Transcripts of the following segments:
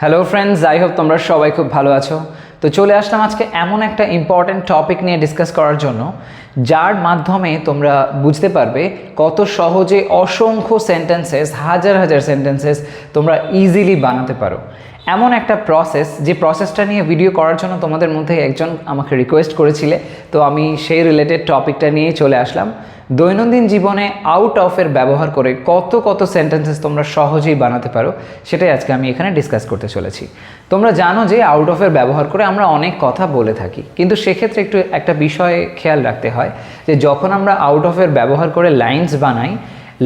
Hello friends, I hope তোমরা সবাই খুব ভালো আছো। তো চলে আসলাম আজকে এমন একটা ইম্পর্ট্যান্ট টপিক নিয়ে ডিসকাস করার জন্য, যার মাধ্যমে তোমরা বুঝতে পারবে কত সহজে অসংখ্য সেন্টেন্সেস, হাজার হাজার সেন্টেন্সেস তোমরা ইজিলি বানাতে পারো। এমন একটা প্রসেস, যে প্রসেসটা নিয়ে ভিডিও করার জন্য তোমাদের মধ্যে একজন আমাকে রিকোয়েস্ট করেছিলে, তো আমি সেই রিলেটেড টপিকটা নিয়েই চলে আসলাম। দৈনন্দিন জীবনে আউট অফের ব্যবহার করে কত কত সেন্টেন্সেস তোমরা সহজেই বানাতে পারো, সেটাই আজকে আমি এখানে ডিসকাস করতে চলেছি। তোমরা জানো যে আউট অফের ব্যবহার করে আমরা অনেক কথা বলে থাকি, কিন্তু সেক্ষেত্রে একটা বিষয় খেয়াল রাখতে হয় যে যখন আমরা আউট অফের ব্যবহার করে লাইনস বানাই,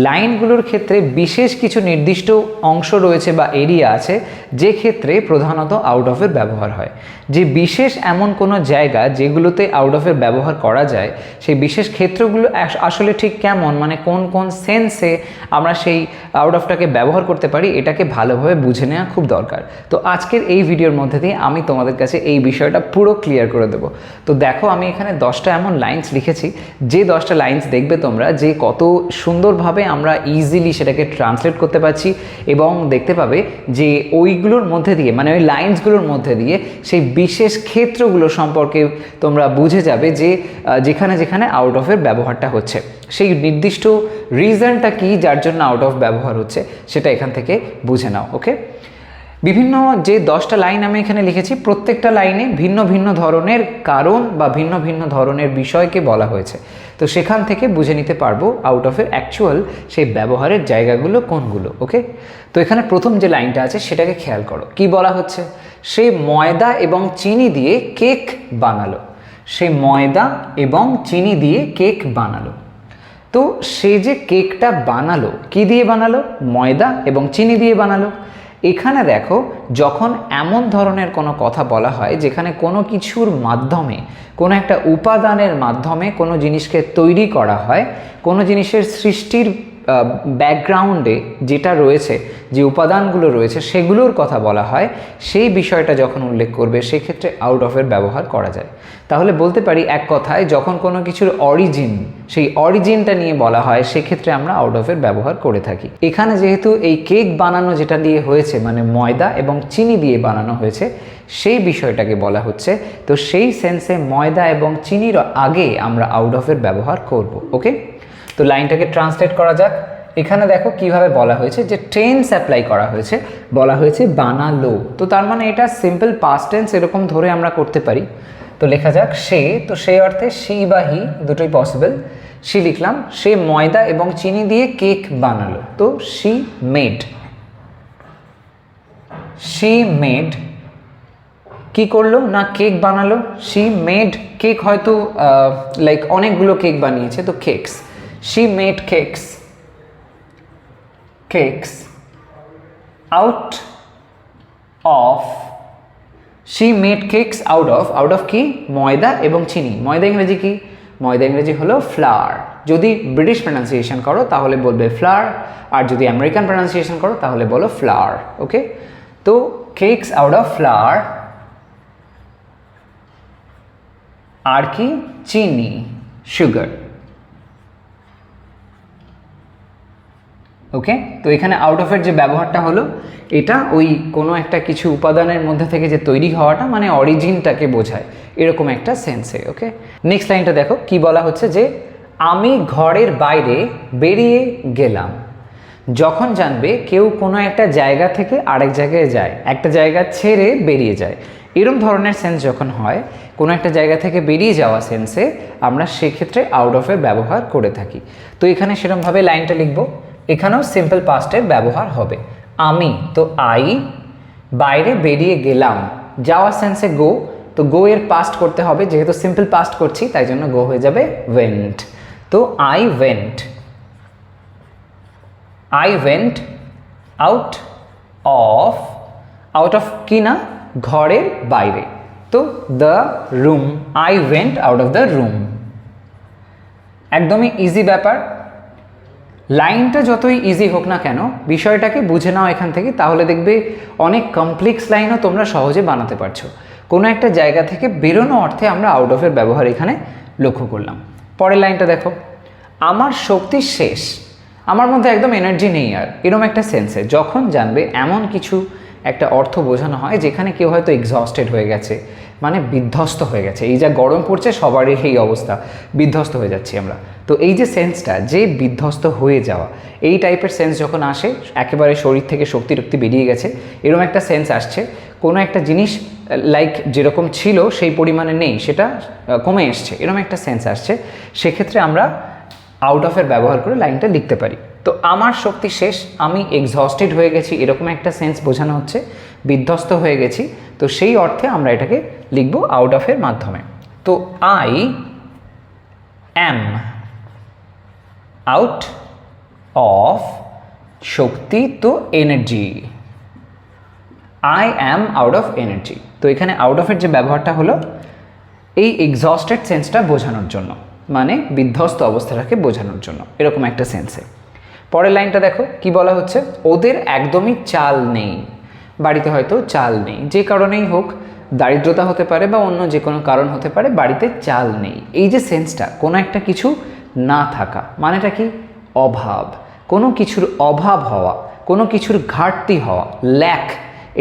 লাইনগুলোর ক্ষেত্রে বিশেষ কিছু নির্দিষ্ট অংশ রয়েছে বা এরিয়া আছে যে ক্ষেত্রে প্রধানত আউট অফের ব্যবহার হয়। যে বিশেষ এমন কোনো জায়গা যেগুলোতে আউট অফের ব্যবহার করা যায়, সেই বিশেষ ক্ষেত্রগুলো আসলে ঠিক কেমন, মানে কোন কোন সেন্সে আমরা সেই আউট অফটাকে ব্যবহার করতে পারি, এটাকে ভালোভাবে বুঝে নেওয়া খুব দরকার। তো আজকের এই ভিডিওর মধ্যে দিয়ে আমি তোমাদের কাছে এই বিষয়টা পুরো ক্লিয়ার করে দেবো। তো দেখো, আমি এখানে 10টা এমন লাইন্স লিখেছি, যে 10টা লাইন্স দেখবে তোমরা যে কত সুন্দরভাবে আমরা ইজিলি সেটাকে ট্রান্সলেট করতে পারছি, এবং দেখতে পাবে যে ওইগুলোর মধ্যে দিয়ে, মানে ওই লাইন্সগুলোর মধ্যে দিয়ে সেই বিশেষ ক্ষেত্রগুলো সম্পর্কে তোমরা বুঝে যাবে যে যেখানে যেখানে আউট অফের ব্যবহারটা হচ্ছে, সেই নির্দিষ্ট রিজনটা কি যার জন্য আউট অফ ব্যবহার হচ্ছে, সেটা এখান থেকে বুঝে নাও। ওকে, বিভিন্ন যে 10টা লাইন আমি এখানে লিখেছি, প্রত্যেকটা লাইনে ভিন্ন ভিন্ন ধরনের কারণ বা ভিন্ন ভিন্ন ধরনের বিষয়কে বলা হয়েছে। তো সেখান থেকে বুঝে নিতে পারবো আউট অফের অ্যাকচুয়াল সেই ব্যবহারের জায়গাগুলো কোনগুলো। ওকে, তো এখানে প্রথম যে লাইনটা আছে সেটাকে খেয়াল করো। কি বলা হচ্ছে? সে ময়দা এবং চিনি দিয়ে কেক বানালো। সে ময়দা এবং চিনি দিয়ে কেক বানালো। তো সে যে কেকটা বানালো, কি দিয়ে বানালো? ময়দা এবং চিনি দিয়ে বানালো। এখানে দেখো, যখন এমন ধরনের কোনো কথা বলা হয় যেখানে কোনো কিছুর মাধ্যমে, কোনো একটা উপাদানের মাধ্যমে কোনো জিনিসকে তৈরি করা হয়, কোনো জিনিসের সৃষ্টির ব্যাকগ্রাউন্ডে যেটা রয়েছে, যে উপাদানগুলো রয়েছে সেগুলোর কথা বলা হয়, সেই বিষয়টা যখন উল্লেখ করবে সেক্ষেত্রে আউট অফের ব্যবহার করা যায়। তাহলে বলতে পারি এক কথায়, যখন কোনো কিছুর অরিজিন, সেই অরিজিনটা নিয়ে বলা হয়, সেক্ষেত্রে আমরা আউট অফের ব্যবহার করে থাকি। এখানে যেহেতু এই কেক বানানো যেটা দিয়ে হয়েছে, মানে ময়দা এবং চিনি দিয়ে বানানো হয়েছে, সেই বিষয়টাকে বলা হচ্ছে, তো সেই সেন্সে ময়দা এবং চিনির আগে আমরা আউট অফের ব্যবহার করব। ওকে, তো লাইনটাকে ট্রান্সলেট করা যাক। এখানে দেখো কিভাবে বলা হয়েছে, যে টেন্স অ্যাপ্লাই করা হয়েছে, বলা হয়েছে বানালো। তো তার মানে এটা সিম্পল পাস্ট টেন্স এরকম ধরে আমরা করতে পারি। তো লেখা যাক সে, তো সেই অর্থে শি বা হি দুটোই পসিবল। শি লিখলাম, সে ময়দা এবং চিনি দিয়ে কেক বানালো। তো শি মেড, শি মেড কি করলো না, কেক বানালো। শি মেড কেক, হয়তো লাইক অনেকগুলো কেক বানিয়েছে, তো cakes. She made cakes, cakes out of, she made cakes out of, out of কি? ময়দা এবং চিনি। ময়দা ইংরেজি কি? ময়দা ইংরেজি হলো ফ্লাওয়ার। যদি ব্রিটিশ প্রনাউন্সিয়েশন করো তাহলে বলবে ফ্লাওয়ার, আর যদি আমেরিকান প্রনাউন্সিয়েশন করো তাহলে বলো ফ্লাওয়ার। ওকে, তো কেকস আউট অফ ফ্লাওয়ার, আর কি? চিনি, সুগার। ওকে, তো এখানে আউট অফের যে ব্যবহারটা হলো, এটা ওই কোনো একটা কিছু উপাদানের মধ্যে থেকে যে তৈরি হওয়াটা, মানে অরিজিনটাকে বোঝায়, এরকম একটা সেন্সে। ওকে, নেক্সট লাইনটা দেখো কি বলা হচ্ছে, যে আমি ঘরের বাইরে বেরিয়ে গেলাম। যখন জানবে কেউ কোনো একটা জায়গা থেকে আরেক জায়গায় যায়, একটা জায়গা ছেড়ে বেরিয়ে যায়, এরকম ধরনের সেন্স যখন হয়, কোনো একটা জায়গা থেকে বেরিয়ে যাওয়া সেন্সে, আমরা সেক্ষেত্রে আউট অফের ব্যবহার করে থাকি। তো এখানে সেরকমভাবে লাইনটা লিখবো। এখানেও সিম্পল পাস্টের ব্যবহার হবে। আমি, তো আই, বাইরে বেরিয়ে গেলাম, যাওয়া সেন্সে গো, তো গো এর পাস্ট করতে হবে, যেহেতু সিম্পল পাস্ট করছি তাই জন্য গো হয়ে যাবে ওয়েন্ট। তো I went, I went out of, out of কি না, ঘরের বাইরে। তো the room, I went out of the room. একদমই ইজি ব্যাপার। লাইনটা যতই ইজি হোক না কেন, বিষয়টাকে বুঝে নাও এখান থেকে, তাহলে দেখবে অনেক কমপ্লেক্স লাইনও তোমরা সহজে বানাতে পারছো। কোনো একটা জায়গা থেকে বেরোনো অর্থে আমরা আউট অফের ব্যবহার এখানে লক্ষ্য করলাম। পরের লাইনটা দেখো, আমার শক্তি শেষ, আমার মধ্যে একদম এনার্জি নেই আর, এরকম একটা সেন্সে যখন জানবে এমন কিছু একটা অর্থ বোঝানো হয় যেখানে কেউ হয়তো এক্সস্টেড হয়ে গেছে, মানে বিধ্বস্ত হয়ে গেছে। এই যা গরম পড়ছে সবারই এই অবস্থা, বিধ্বস্ত হয়ে যাচ্ছি আমরা। তো এই যে সেন্সটা, যে বিধ্বস্ত হয়ে যাওয়া, এই টাইপের সেন্স যখন আসে, একেবারে শরীর থেকে শক্তি টক্তি বেরিয়ে গেছে, এরকম একটা সেন্স আসছে, কোনো একটা জিনিস লাইক যেরকম ছিল সেই পরিমাণে নেই, সেটা কমে এসছে, এরকম একটা সেন্স আসছে, সেক্ষেত্রে আমরা আউট অফের ব্যবহার করে লাইনটা লিখতে পারি। তো আমার শক্তি শেষ, আমি এক্সস্টেড হয়ে গেছি, এরকম একটা সেন্স বোঝানো হচ্ছে, বিধ্বস্ত হয়ে গেছি। তো সেই অর্থে আমরা এটাকে লিখব আউট অফের মাধ্যমে। তো আই অ্যাম আউট অফ শক্তি, তো energy, I am out of energy. তো এখানে আউট অফের যে ব্যবহারটা হলো এই এক্সস্টেড সেন্সটা বোঝানোর জন্য, মানে বিধ্বস্ত অবস্থাটাকে বোঝানোর জন্য, এরকম একটা সেন্সে। পরের লাইনটা দেখো কি বলা হচ্ছে, ওদের একদমই চাল নেই। বাড়িতে হয়তো চাল নেই, যে কারণেই হোক, দারিদ্রতা হতে পারে বা অন্য যে কোনো কারণ হতে পারে, বাড়িতে চাল নেই। এই যে সেন্সটা, কোনো একটা কিছু না থাকা, মানেটা কি? অভাব, কোনো কিছুর অভাব হওয়া, কোনো কিছুর ঘাটতি হওয়া, ল্যাক।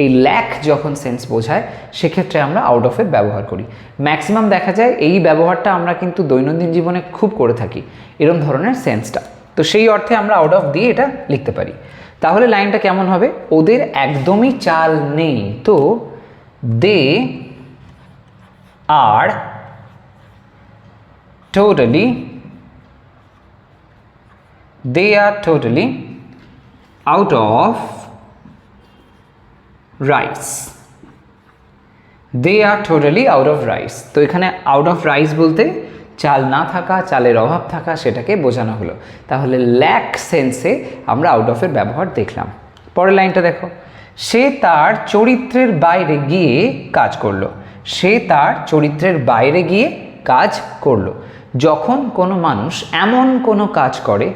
এই ল্যাক যখন সেন্স বোঝায়, সেক্ষেত্রে আমরা আউট অফের ব্যবহার করি। ম্যাক্সিমাম দেখা যায় এই ব্যবহারটা আমরা কিন্তু দৈনন্দিন জীবনে খুব করে থাকি, এরকম ধরনের সেন্সটা। তো সেই অর্থে আমরা আউট অফ দিয়ে এটা লিখতে পারি। তাহলে লাইনটা কেমন হবে? ওদের একদমই চাল নেই, তো they are totally out of rice. They are totally out of rice. তো এখানে আউট অফ রাইস বলতে চাল না থাকা, চালের অভাব থাকা, সেটাকে বোঝানো হলো। তাহলে ল্যাক সেন্সে আমরা আউট অফের ব্যবহার দেখলাম। পরের লাইনটা দেখো, সে তার চরিত্রের বাইরে গিয়ে কাজ করলো। সে তার চরিত্রের বাইরে গিয়ে কাজ করলো। যখন কোনো মানুষ এমন কোনো কাজ করে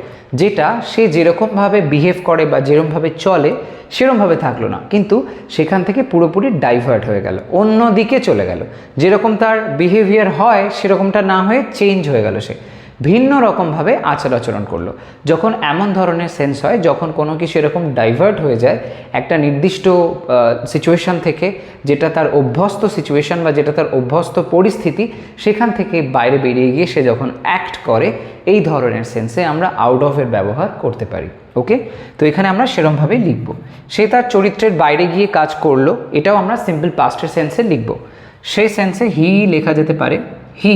যেটা সে যেরকমভাবে বিহেভ করে বা যেরকমভাবে চলে সেরকমভাবে থাকলো না, কিন্তু সেখান থেকে পুরোপুরি ডাইভার্ট হয়ে গেল, অন্য দিকে চলে গেল, যেরকম তার বিহেভিয়ার হয় সেরকমটা না হয়ে চেঞ্জ হয়ে গেল, সে ভিন্ন রকমভাবে আচার আচরণ করলো। যখন এমন ধরনের সেন্স হয়, যখন কোনো কিছু এরকম ডাইভার্ট হয়ে যায় একটা নির্দিষ্ট সিচুয়েশান থেকে, যেটা তার অভ্যস্ত সিচুয়েশান বা যেটা তার অভ্যস্ত পরিস্থিতি, সেখান থেকে বাইরে বেরিয়ে গিয়ে সে যখন অ্যাক্ট করে, এই ধরনের সেন্সে আমরা আউট অফের ব্যবহার করতে পারি। ওকে, তো এখানে আমরা সেরমভাবেই লিখব। সে তার চরিত্রের বাইরে গিয়ে কাজ করলো, এটাও আমরা সিম্পল পাস্টের সেন্সে লিখব। সেই সেন্সে হি লেখা যেতে পারে। হি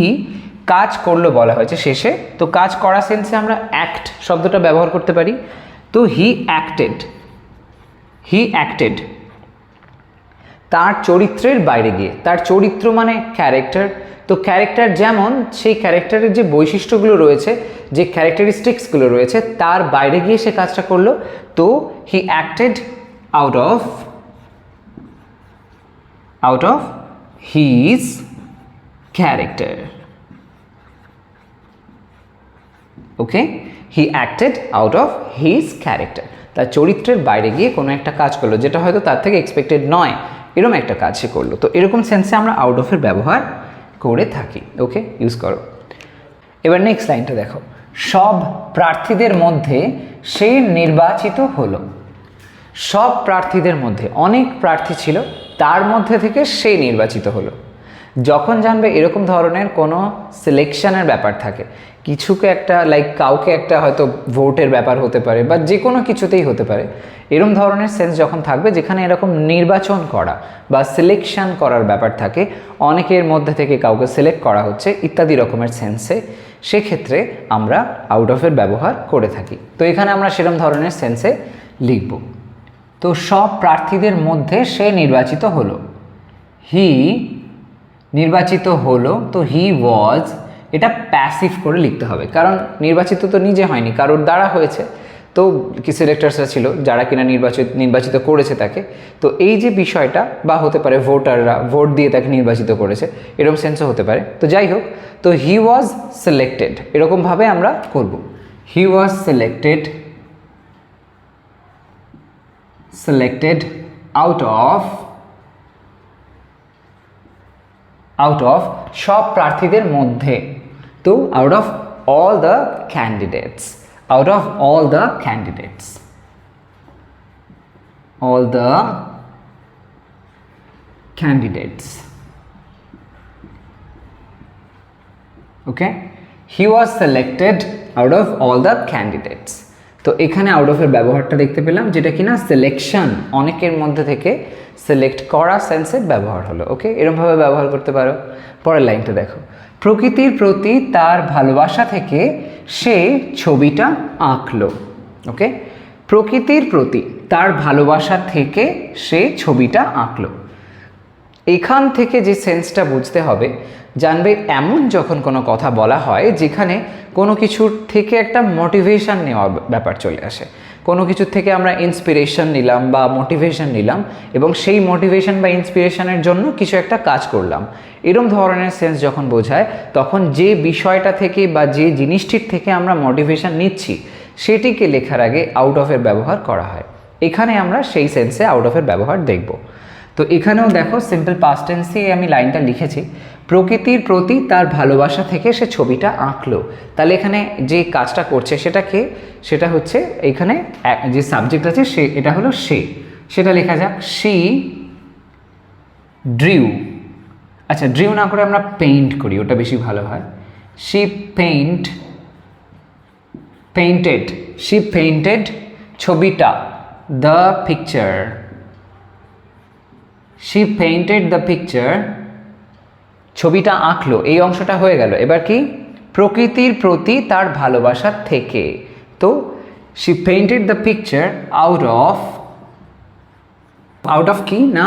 কাজ করলো বলা হয়েছে শেষে, তো কাজ করা সেন্সে আমরা অ্যাক্ট শব্দটা ব্যবহার করতে পারি। তো হি অ্যাক্টেড তার চরিত্রের বাইরে গিয়ে। তার চরিত্র মানে ক্যারেক্টার। তো ক্যারেক্টার যেমন, সেই ক্যারেক্টারের যে বৈশিষ্ট্যগুলো রয়েছে, যে ক্যারেক্টারিস্টিক্সগুলো রয়েছে, তার বাইরে গিয়ে সে কাজটা করলো। তো হি acted out of his character. Okay, he acted out of his character. তার চরিত্রের বাইরে গিয়ে কোনো একটা কাজ করলো যেটা হয়তো তার থেকে এক্সপেক্টেড নয়, এরকম একটা কাজ সে করলো। তো এরকম সেন্সে আমরা আউট অফের ব্যবহার করে থাকি। ওকে, ইউজ করো। এবার নেক্সট লাইনটা দেখো, সব প্রার্থীদের মধ্যে সে নির্বাচিত হলো। সব প্রার্থীদের মধ্যে, অনেক প্রার্থী ছিল, তার মধ্যে থেকে সে নির্বাচিত হলো। যখন জানবে এরকম ধরনের কোনো সিলেকশনের ব্যাপার থাকে, কিছুকে একটা লাইক কাউকে একটা হয়তো ভোটের ব্যাপার হতে পারে বা যে কোনো কিছুতেই হতে পারে, এরকম ধরনের সেন্স যখন থাকবে যেখানে এরকম নির্বাচন করা বা সিলেকশন করার ব্যাপার থাকে, অনেকের মধ্যে থেকে কাউকে সিলেক্ট করা হচ্ছে ইত্যাদি রকমের সেন্সে, সেক্ষেত্রে আমরা আউট অফের ব্যবহার করে থাকি। তো এখানে আমরা সেরকম ধরনের সেন্সে লিখব। তো সব প্রার্থীদের মধ্যে সে নির্বাচিত হলো। হি নির্বাচিত হলো, তো হি ওয়াজ, এটা প্যাসিভ করে লিখতে হবে, কারণ নির্বাচিত তো নিজে হয়নি, কারোর দ্বারা হয়েছে। তো কি সিলেক্টার্সরা ছিল যারা কিনা নির্বাচিত করেছে তাকে। তো এই যে বিষয়টা, বা হতে পারে ভোটাররা ভোট দিয়ে তাকে নির্বাচিত করেছে, এরকম সেন্সও হতে পারে। তো যাই হোক, তো হি ওয়াজ সিলেক্টেড, এরকমভাবে আমরা করব। হি ওয়াজ সিলেক্টেড আউট অফ সব প্রার্থীদের মধ্যে। তো out of all the candidates, out of all the candidates. Okay, he was selected out of all the candidates. তো এখানে আউট অফের ব্যবহারটা দেখতে পেলাম, যেটা কিনা সিলেকশন, অনেকের মধ্যে থেকে সিলেক্ট করা সেন্সে ব্যবহার হলো। ওকে, এরকমভাবে ব্যবহার করতে পারো। পরের লাইনটা দেখো, প্রকৃতির প্রতি তার ভালোবাসা থেকে সে ছবিটা আঁকলো। ওকে, প্রকৃতির প্রতি তার ভালোবাসা থেকে সে ছবিটা আঁকলো। এখান থেকে যে সেন্সটা বুঝতে হবে, জানবে এমন যখন কোনো কথা বলা হয় যেখানে কোনো কিছুর থেকে একটা মোটিভেশন নেওয়া ব্যাপার চলে আসে, কোনো কিছুর থেকে আমরা ইন্সপিরেশন নিলাম বা মোটিভেশন নিলাম এবং সেই মোটিভেশন বা ইন্সপিরেশনের জন্য কিছু একটা কাজ করলাম, এরকম ধরনের সেন্স যখন বোঝায়, তখন যে বিষয়টা থেকে বা যে জিনিসটির থেকে আমরা মোটিভেশন নিচ্ছি সেটিকে লেখার আগে আউট অফের ব্যবহার করা হয়। এখানে আমরা সেই সেন্সে আউট অফের ব্যবহার দেখব। তো এখানেও দেখো সিম্পল পাস্ট টেন্সে আমি লাইনটা লিখেছি, প্রকৃতির প্রতি তার ভালোবাসা থেকে সে ছবিটা আঁকলো। তাহলে এখানে যে কাজটা করছে সেটা হচ্ছে এখানে যে সাবজেক্ট আছে সে, এটা হলো সে, সেটা লেখা যাক শি ড্রিউ। আচ্ছা, ড্রিউ না করে আমরা পেইন্ট করি, ওটা বেশি ভালো হয়। শি পেইন্টেড ছবিটা, the picture. She painted the picture, ছবিটা আঁকলো, এই অংশটা হয়ে গেল। এবার কি, প্রকৃতির প্রতি তার ভালোবাসা থেকে। তো she painted the picture out of কি না,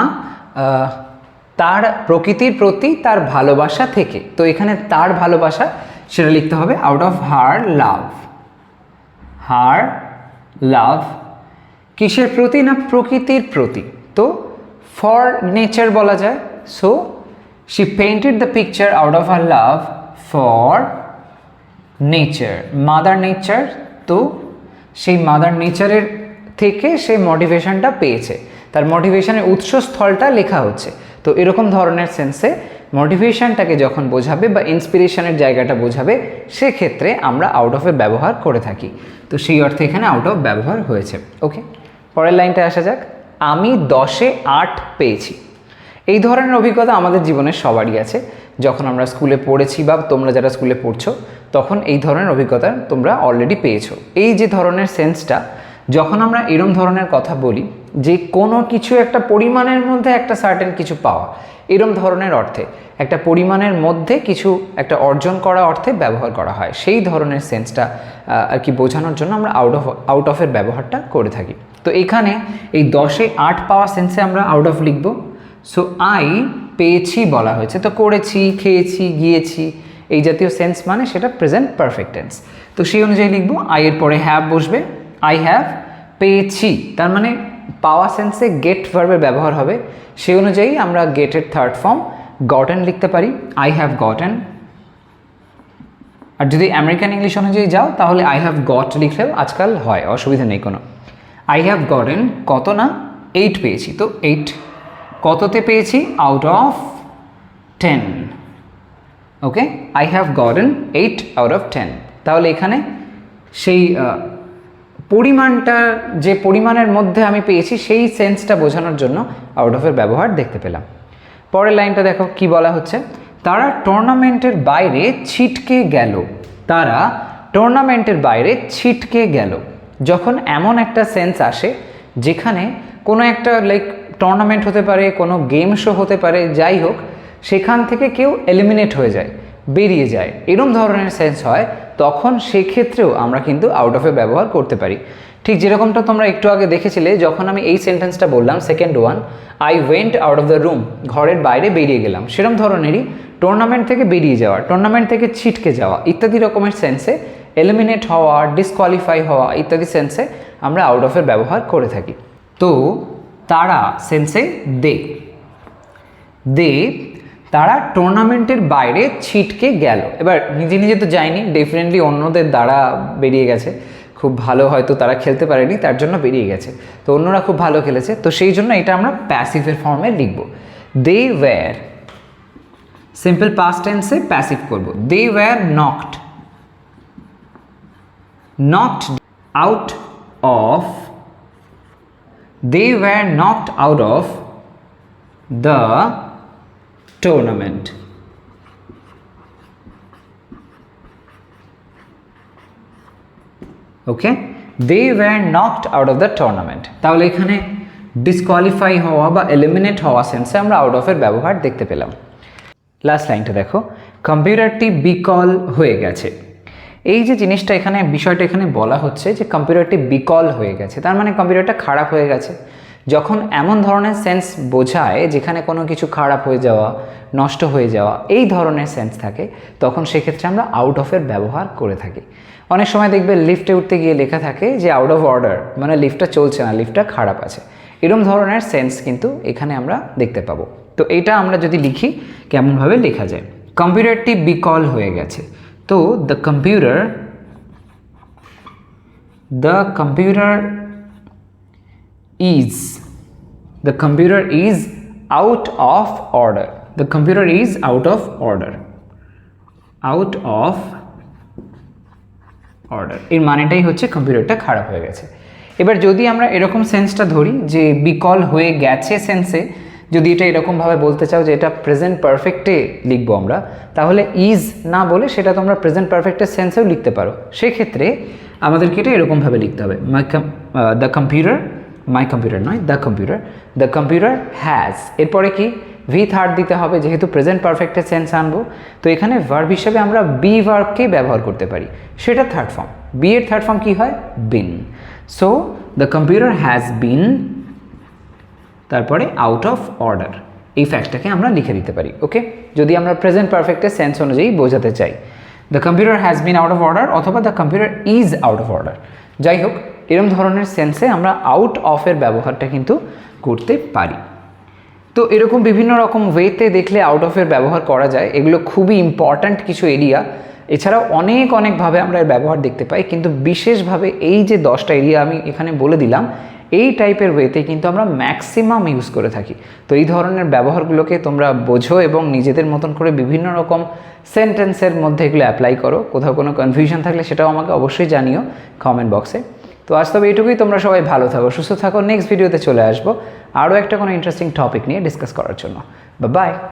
তার প্রকৃতির প্রতি তার ভালোবাসা থেকে। তো এখানে তার ভালোবাসা সেটা লিখতে হবে আউট অফ হার লাভ। কিসের প্রতি না, প্রকৃতির প্রতি। তো ফর নেচার বলা যায়। So she painted the picture out of her love for nature, mother nature. তো সেই মাদার নেচারের থেকে সে মোটিভেশনটা পেয়েছে, তার মোটিভেশনের উৎসস্থলটা লেখা হচ্ছে। তো এরকম ধরনের সেন্সে মোটিভেশনটাকে যখন বোঝাবে বা ইন্সপিরেশনের জায়গাটা বোঝাবে, সেক্ষেত্রে আমরা আউট অফের ব্যবহার করে থাকি। তো সেই অর্থে এখানে আউট অফ ব্যবহার হয়েছে। ওকে, পরের লাইনটা আসা যাক, আমি 10-এ 8 পেয়েছি। এই ধরনের অভিজ্ঞতা আমাদের জীবনের সবারই আছে। যখন আমরা স্কুলে পড়েছি বা তোমরা যারা স্কুলে পড়ছো, তখন এই ধরনের অভিজ্ঞতা তোমরা অলরেডি পেয়েছো। এই যে ধরনের সেন্সটা, যখন আমরা এরম ধরনের কথা বলি যে কোনো কিছু একটা পরিমাণের মধ্যে একটা সার্টেন কিছু পাওয়া, এরম ধরনের অর্থে একটা পরিমাণের মধ্যে কিছু একটা অর্জন করা অর্থে ব্যবহার করা হয়, সেই ধরনের সেন্সটা আর কি বোঝানোর জন্য আমরা আউট অফের ব্যবহারটা করে থাকি। তো এখানে এই 10-এ 8 পাওয়া সেন্সে আমরা আউট অফ লিখব। সো আই পেয়েছি বলা হয়েছে, তো করেছি, খেয়েছি, গিয়েছি, এই জাতীয় সেন্স মানে সেটা প্রেজেন্ট পারফেক্ট টেন্স। তো সেই অনুযায়ী লিখব, আই এর পরে হ্যাভ বসবে, আই হ্যাভ পেয়েছি, তার মানে পাওয়া সেন্সে গেট ভার্বের ব্যবহার হবে। সেই অনুযায়ী আমরা গেটের থার্ড ফর্ম গটেন লিখতে পারি, আই হ্যাভ গটেন। আর যদি আমেরিকান ইংলিশ অনুযায়ী যাও তাহলে আই হ্যাভ গট লিখলেও আজকাল হয়, অসুবিধা নেই কোনো। আই হ্যাভ গটেন কত না, 8 পেয়েছি। তো 8 কততে পেয়েছি, out of 10। Okay, I have gotten 8 out of 10। তাহলে এখানে সেই পরিমাণটা, যে পরিমাণের মধ্যে আমি পেয়েছি সেই সেন্সটা বোঝানোর জন্য আউট অফের ব্যবহার দেখতে পেলাম। পরের লাইনটা দেখো কি বলা হচ্ছে, তারা টুর্নামেন্টের বাইরে ছিটকে গেল। তারা টুর্নামেন্টের বাইরে ছিটকে গেল। যখন এমন একটা সেন্স আসে যেখানে কোনো একটা টুর্নামেন্ট হতে পারে, কোনো গেম শো হতে পারে, যাই হোক, সেখান থেকে কেউ এলিমিনেট হয়ে যায়, বেরিয়ে যায়, এরকম ধরনের সেন্স হয়, তখন সেক্ষেত্রেও আমরা কিন্তু আউট অফের ব্যবহার করতে পারি। ঠিক যেরকমটা তোমরা একটু আগে দেখেছিলে, যখন আমি এই সেন্টেন্সটা বললাম, second one, I went out of the room, ঘরের বাইরে বেরিয়ে গেলাম, সেরকম ধরনেরই টুর্নামেন্ট থেকে বেরিয়ে যাওয়া, টুর্নামেন্ট থেকে ছিটকে যাওয়া ইত্যাদি রকমের সেন্সে, এলিমিনেট হওয়া, ডিসকোয়ালিফাই হওয়া ইত্যাদি সেন্সে আমরা আউট অফের ব্যবহার করে থাকি। তো তারা সেন্সে তারা টুর্নামেন্টের বাইরে ছিটকে গেল। এবার নিজে নিজে তো যায়নি, ডেফিনেটলি অন্যদের দ্বারা বেরিয়ে গেছে, খুব ভালো হয়তো তারা খেলতে পারেনি, তার জন্য বেরিয়ে গেছে। তো অন্যরা খুব ভালো খেলেছে, তো সেই জন্য এটা আমরা প্যাসিভের ফর্মে লিখব। দে ওয়্যার, সিম্পল পাস্ট টেন্সে প্যাসিভ করব। They were knocked out of, they were knocked out of the tournament. Okay, they were knocked out of the tournament. তাহলে এখানে ডিসকোয়ালিফাই হওয়া বা এলিমিনেট হওয়া সেন্সে আমরা আউট অফের ব্যবহার দেখতে পেলাম। লাস্ট লাইনটা দেখো, কম্পিউটারটি বিকল হয়ে গেছে। এই যে জিনিসটা এখানে বিষয়টা এখানে বলা হচ্ছে যে কম্পিউটারটি বিকল হয়ে গেছে, তার মানে কম্পিউটারটা খারাপ হয়ে গেছে। যখন এমন ধরনের সেন্স বোঝায় যেখানে কোনো কিছু খারাপ হয়ে যাওয়া, নষ্ট হয়ে যাওয়া, এই ধরনের সেন্স থাকে, তখন সেক্ষেত্রে আমরা আউট অফের ব্যবহার করে থাকি। অনেক সময় দেখবে লিফটে উঠতে গিয়ে লেখা থাকে যে আউট অফ অর্ডার, মানে লিফটটা চলছে না, লিফটটা খারাপ আছে। এরকম ধরনের সেন্স কিন্তু এখানে আমরা দেখতে পাবো। তো এটা আমরা যদি লিখি কেমনভাবে লেখা যায়, কম্পিউটারটি বিকল হয়ে গেছে। তো the computer is out of order. The computer is out of order. Out of order এর মানেটাই হচ্ছে কম্পিউটারটা খারাপ হয়ে গেছে। এবার যদি আমরা এরকম সেন্সটা ধরি যে বিকল হয়ে গেছে সেন্সে, যদি এটা এরকমভাবে বলতে চাও যে এটা প্রেজেন্ট পারফেক্টে লিখবো আমরা, তাহলে ইজ না বলে সেটা তোমরা প্রেজেন্ট পারফেক্টের সেন্সেও লিখতে পারো। সেক্ষেত্রে আমাদেরকে এটা এরকমভাবে লিখতে হবে, দ্য কম্পিউটার, মাই কম্পিউটার নয়, দ্য কম্পিউটার হ্যাজ, এরপরে কি ভি থার্ড দিতে হবে, যেহেতু প্রেজেন্ট পারফেক্টের সেন্স আনবো। তো এখানে ভার্ব হিসেবে আমরা বি ভার্বকে ব্যবহার করতে পারি, সেটা থার্ড ফর্ম। বি এর থার্ড ফর্ম কি হয়, been. So the computer has been, তারপরে আউট অফ অর্ডার, এই ফ্যাক্টটাকে আমরা লিখে দিতে পারি। ওকে, যদি আমরা প্রেজেন্ট পারফেক্টের সেন্স অনুযায়ী বোঝাতে চাই, the computer has been out of order অথবা the computer is out of order, যাই হোক এরকম ধরনের সেন্সে আমরা আউট অফের ব্যবহারটা কিন্তু করতে পারি। তো এরকম বিভিন্ন রকম ওয়েতে দেখলে আউট অফের ব্যবহার করা যায়, এগুলো খুবই ইম্পর্ট্যান্ট কিছু এরিয়া। এছাড়াও অনেকভাবে আমরা এর ব্যবহার দেখতে পাই, কিন্তু বিশেষভাবে এই যে 10টা এরিয়া আমি এখানে বলে দিলাম, এই টাইপের ওয়েতে কিন্তু আমরা ম্যাক্সিমাম ইউজ করে থাকি। তো এই ধরনের ব্যবহারগুলোকে তোমরা বোঝো এবং নিজেদের মতন করে বিভিন্ন রকম সেন্টেন্সের মধ্যে এগুলো অ্যাপ্লাই করো। কোথাও কোনো কনফিউশন থাকলে সেটাও আমাকে অবশ্যই জানিও কমেন্ট বক্সে। তো আজ তবে এইটুকুই, তোমরা সবাই ভালো থাকো, সুস্থ থাকো। নেক্সট ভিডিওতে চলে আসবো আরও একটা কোনো ইন্টারেস্টিং টপিক নিয়ে ডিসকাস করার জন্য। বাই।